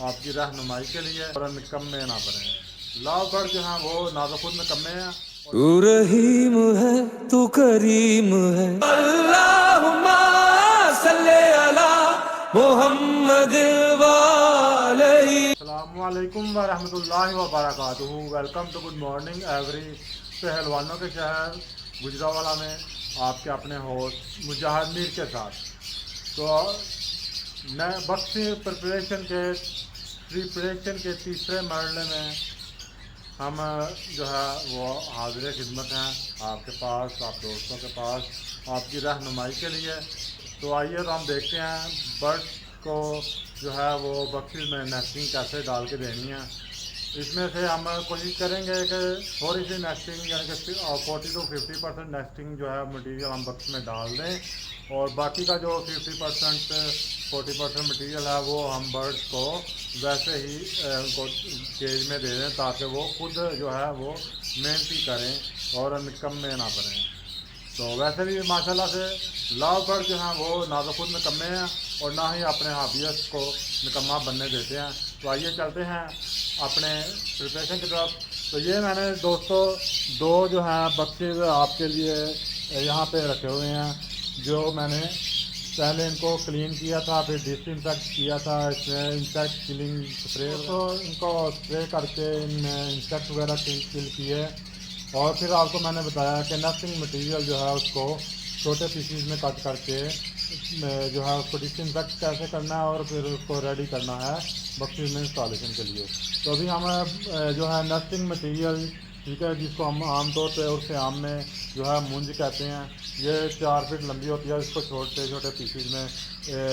आपकी रहनुमाई के लिए और निकम्मे ना बने। लव बर्ड जो हैं वो ना तो खुद निकम्मे हैं। तू रहीम है, तू करीम है। अल्लाहुम्मा सल्ले अला मोहम्मद वालैहि। अस्सलामुअलैकुम वरहमतुल्लाहि वबरकातुहू। Welcome to good morning every पहलवानों के शहर गुजरावाला में आपके अपने होस्ट मुजाहिद मीर के साथ। तो नए बक्सिंग प्रिपरेशन के तीसरे मरहले में हम जो है वो हाजिर खिदमत हैं आपके पास, आप दोस्तों के पास, आपकी रहनुमाई के लिए। तो आइए तो हम देखते हैं बर्ड्स को जो है वो बक्सिस में नेस्टिंग कैसे डाल के देनी है। इसमें से हम कोशिश करेंगे कि थोड़ी सी नेस्टिंग यानी कि 40 to 50% नेस्टिंग जो है मटेरियल हम बक्स में डाल दें, और बाकी का जो 40% मटेरियल है वो हम बर्ड्स को वैसे ही उनको केज में दे दें, ताकि वो खुद जो है वो मेहनती करें और निकम्मे ना बनें। तो वैसे भी माशाल्लाह से लव बर्ड जो हैं वो ना तो खुद निकम्मे हैं और ना ही अपने हाबियत को निकम्मा बनने देते हैं। तो आइए चलते हैं अपने प्रिपरेशन की तरफ। तो ये मैंने दोस्तों दो जो हैं बक्से आपके लिए यहाँ पे रखे हुए हैं, जो मैंने पहले इनको क्लीन किया था, फिर डिसइंफेक्ट किया था। इसमें इंसेक्ट किलिंग स्प्रे तो इनको स्प्रे करके इनमें इंसेक्ट वगैरह किल किए, और फिर आपको मैंने बताया कि नथिंग मटेरियल जो है उसको छोटे पीसीज में कट करके जो है उसको डिसइंफेक्ट कैसे करना है और फिर उसको रेडी करना है बक्सिस में इंस्टॉलेशन के लिए। तो अभी हम जो है नथिंग मटेरियल, ठीक है, जिसको हम आमतौर पर उर्फ़ आम में जो है मुंज कहते हैं, ये 4 फीट लंबी होती है। इसको छोटे छोटे पीसीज में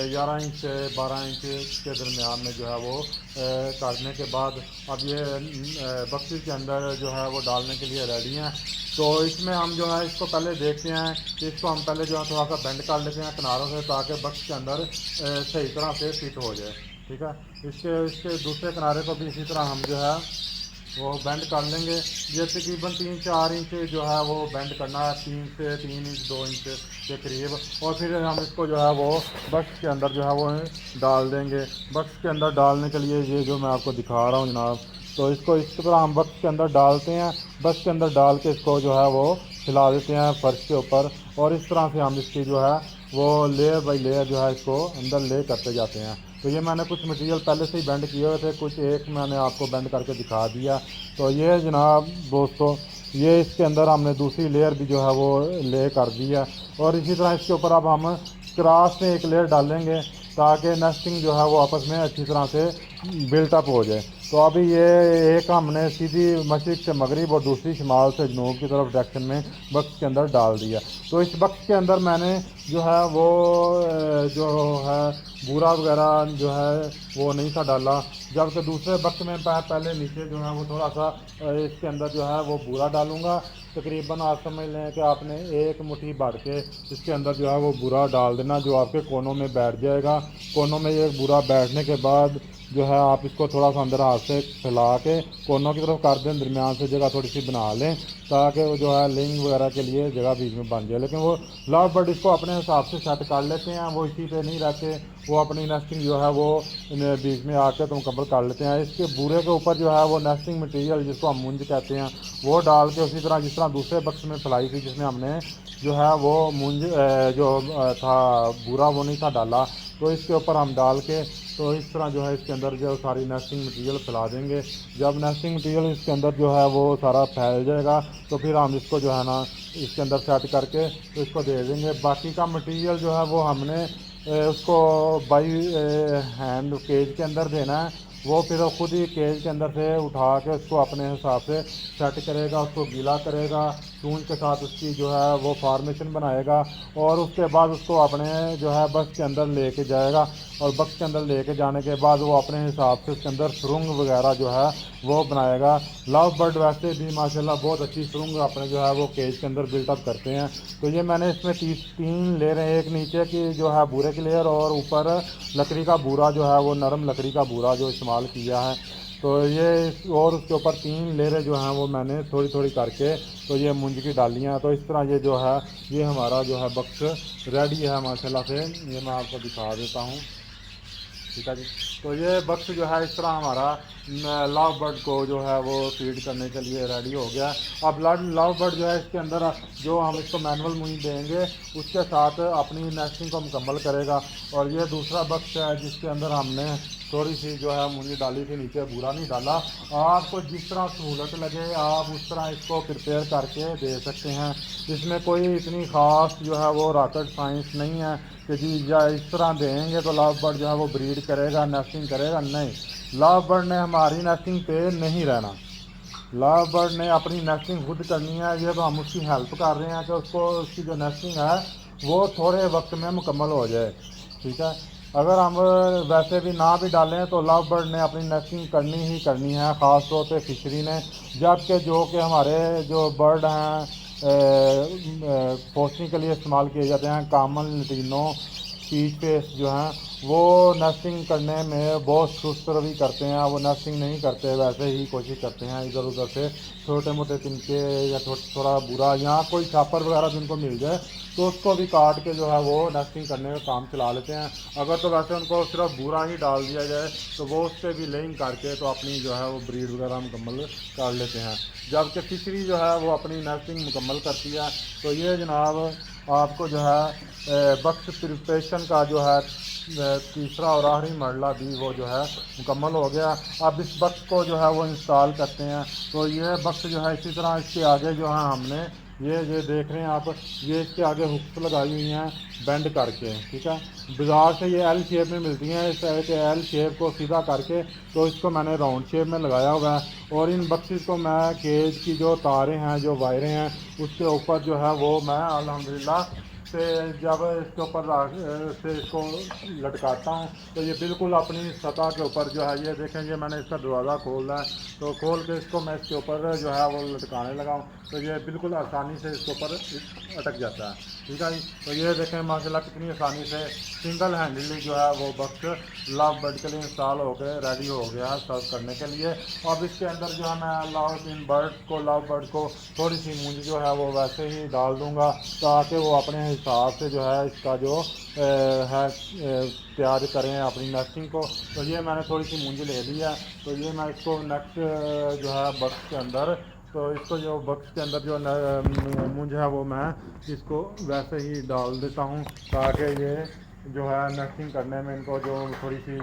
11 इंच से 12 इंच के दरमियान में जो है वो काटने के बाद अब ये बक्सिस के अंदर जो है वो डालने के लिए रेडी हैं। तो इसमें हम जो है इसको पहले देखते हैं कि इसको हम पहले जो है थोड़ा सा बेंड कर लेते हैं किनारों से, ताकि बक्स के अंदर सही तरह से फिट हो जाए। ठीक है, इसके इसके दूसरे किनारे को भी इसी तरह हम जो है वो बेंड कर लेंगे। ये तकरीबन 3-4 इंच जो है वो बेंड करना है, 3 से 3 इंच 2 इंच के करीब, और फिर हम इसको जो है वो बक्स के अंदर जो है वो डाल देंगे। बक्स के अंदर डालने के लिए ये जो मैं आपको दिखा रहा हूँ जनाब, तो इसको इस तरह हम बक्स के अंदर डालते हैं। बक्स के अंदर डाल के इसको जो है वो फैला देते हैं फर्श के ऊपर, और इस तरह से हम इसकी जो है वो लेयर बाई लेयर जो है इसको अंदर ले करते जाते हैं। तो ये मैंने कुछ मटेरियल पहले से ही बेंड किए हुए थे, कुछ एक मैंने आपको बेंड करके दिखा दिया। तो ये जनाब दोस्तों, ये इसके अंदर हमने दूसरी लेयर भी जो है वो ले कर दी है, और इसी तरह इसके ऊपर अब हम क्रॉस में एक लेयर डालेंगे, ताकि नेस्टिंग जो है वो आपस में अच्छी तरह से बिल्टअप हो जाए। तो अभी ये एक हमने सीधी मशरिक़ से मगरिब और दूसरी शुमाल से जनूब की तरफ डायरेक्शन में बक्स के अंदर डाल दिया। तो इस बक्स के अंदर मैंने जो है वो जो है बूरा वगैरह जो है वो नहीं था डाला, जबकि दूसरे बक्स में पहले नीचे जो है वो थोड़ा सा इसके अंदर जो है वो बूरा डालूँगा। तकरीबन आप समझ लें कि आपने एक मुट्ठी भर के इसके अंदर जो है वो बूरा डाल देना, जो आपके कोनों में बैठ जाएगा। कोनों में ये बूरा बैठने के बाद जो है आप इसको थोड़ा सा अंदर हाथ से फैला के कोनों की तरफ कर दें, दरमियान से जगह थोड़ी सी बना लें, ताकि वो जो है लिंग वगैरह के लिए जगह बीच में बन जाए। लेकिन वो लव बर्ड इसको अपने हिसाब से सेट कर लेते हैं, वो इसी पे नहीं रहते, वो अपनी नेस्टिंग जो है वो बीच में आकर तो मुकम्मल कर लेते हैं। इसके बूरे के ऊपर जो है वो नेस्टिंग मटेरियल, जिसको हम मुंज कहते हैं, वो डाल के उसी तरह जिस तरह दूसरे बक्स में फैलाई थी, जिसमें हमने जो है वो मुंज जो था बूरा वो नहीं था डाला, तो इसके ऊपर हम डाल के तो इस तरह जो है इसके अंदर जो सारी नेस्टिंग मटेरियल फैला देंगे। जब नेस्टिंग मटेरियल इसके अंदर जो है वो सारा फैल जाएगा, तो फिर हम इसको जो है ना इसके अंदर सेट करके तो इसको दे देंगे। बाकी का मटेरियल जो है वो हमने उसको बाई हैंड केज के अंदर देना है। वो फिर खुद ही केज के अंदर से उठा के उसको अपने हिसाब से सेट करेगा, उसको गीला करेगा, चूंज के साथ उसकी जो है वो फार्मेशन बनाएगा, और उसके बाद उसको अपने जो है बक्स के अंदर लेके जाएगा, और बक्स के अंदर लेके जाने के बाद वो अपने हिसाब से उसके अंदर सुरंग वगैरह जो है वो बनाएगा। लव बर्ड वैसे भी माशाल्लाह बहुत अच्छी सुरंग अपने जो है वो केज के अंदर बिल्टअप करते हैं। तो ये मैंने इसमें 3 लेयर हैं, एक नीचे की जो है बूरे की लेयर, और ऊपर लकड़ी का बूरा जो है वो नरम लकड़ी का बूरा जो इस्तेमाल किया है। तो ये और उसके ऊपर 3 लेयरें जो हैं वो मैंने थोड़ी थोड़ी करके तो ये मुंज की डाली हैं। तो इस तरह ये जो है ये हमारा जो है बक्स रेडी है माशाल्लाह से। ये मैं आपको दिखा देता हूँ, ठीक है जी। तो ये बक्स जो है इस तरह हमारा लव बर्ड को जो है वो फीड करने के लिए रेडी हो गया। अब लव बर्ड जो है इसके अंदर जो हम इसको मैनुअल मुंह देंगे उसके साथ अपनी नेस्टिंग को मुकम्मल करेगा। और ये दूसरा बक्स है जिसके अंदर हमने थोड़ी सी जो है मुंजी डाली थी, नीचे बूरा नहीं डाला। आपको जिस तरह सहूलत लगे आप उस तरह इसको प्रिपेयर करके दे सकते हैं। इसमें कोई इतनी ख़ास जो है वो रॉकेट साइंस नहीं है कि जी या इस तरह देंगे तो लव बर्ड जो है वो ब्रीड करेगा, नेस्टिंग करेगा। नहीं, लव बर्ड ने हमारी नेस्टिंग पे नहीं रहना, लव बर्ड ने अपनी नेस्टिंग खुद करनी है। ये तो हम उसकी हेल्प कर रहे हैं कि उसको उसकी जो नेस्टिंग है वो थोड़े वक्त में मुकम्मल हो जाए। ठीक है, अगर हम वैसे भी ना भी डालें तो लव बर्ड ने अपनी नेस्टिंग करनी ही करनी है, ख़ास तौर पे फिशरी ने। जबकि जो कि हमारे जो बर्ड हैं पोस्टिंग के लिए इस्तेमाल किए जाते हैं, कॉमन लटीनो पीच फेस जो हैं, वो नेस्टिंग करने में बहुत सुस्त रवि करते हैं। वो नेस्टिंग नहीं करते, वैसे ही कोशिश करते हैं इधर उधर से छोटे मोटे तिनके या थोड़ा बुरा या कोई छापर वगैरह जिनको मिल जाए तो उसको भी काट के जो है वो नेस्टिंग करने का काम चला लेते हैं। अगर तो वैसे उनको सिर्फ बुरा ही डाल दिया जाए तो वो उस पर भी लेइंग करके तो अपनी जो है वो ब्रीड वगैरह मुकम्मल कर लेते हैं। जबकि फिशरी जो है वो अपनी नेस्टिंग मुकम्मल करती है। तो ये जनाब आपको जो है बक्स प्रिपरेशन का जो है तीसरा और आखिरी मरला भी वो जो है मुकम्मल हो गया। अब इस बक्स को जो है वो इंस्टॉल करते हैं। तो ये बक्स जो है इसी तरह इसके आगे जो है हमने ये देख रहे हैं आप, ये इसके आगे हुक्स लगाई हुई हैं बेंड करके। ठीक है, बाज़ार से ये एल शेप में मिलती हैं। इस एल शेप को सीधा करके तो इसको मैंने राउंड शेप में लगाया हुआ है। और इन बक्सेस को मैं केज की जो तारें हैं, जो वायरें हैं, उसके ऊपर जो है वो मैं अल्हम्दुलिल्लाह से जब इसके ऊपर से इसको लटकाता हूँ तो ये बिल्कुल अपनी सतह के ऊपर जो है, ये देखें ये मैंने इसका दरवाज़ा खोला है तो खोल के इसको मैं इसके ऊपर जो है वो लटकाने लगा हूँ तो ये बिल्कुल आसानी से इसके ऊपर अटक जाता है। ठीक है जी, तो ये देखें माशाल्लाह कितनी आसानी से सिंगल हैंडली जो है वो बक्स लव बर्ड के लिए इंस्टॉल हो गए, रेडी हो गया है सर्व करने के लिए। अब इसके अंदर जो है मैं इन लव बर्ड को थोड़ी सी मूंज जो है वो वैसे ही डाल दूँगा ताकि वो अपने हिसाब से जो है इसका जो है तैयार करें अपनी नेस्टिंग को। तो ये मैंने थोड़ी सी मूंज ले ली है। तो ये मैं इसको नेक्स्ट जो है बक्स के अंदर, तो इसको जो बक्स के अंदर जो मूंज है वो मैं इसको वैसे ही डाल देता हूँ ताकि ये जो है नेस्टिंग करने में इनको जो थोड़ी सी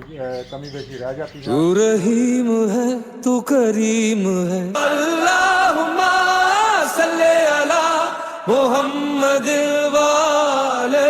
कमी बेशी रह जाती है। तू रहीम है, तू करीम है, अल्लाहुम्मा सल्ले अला मोहम्मद वाले।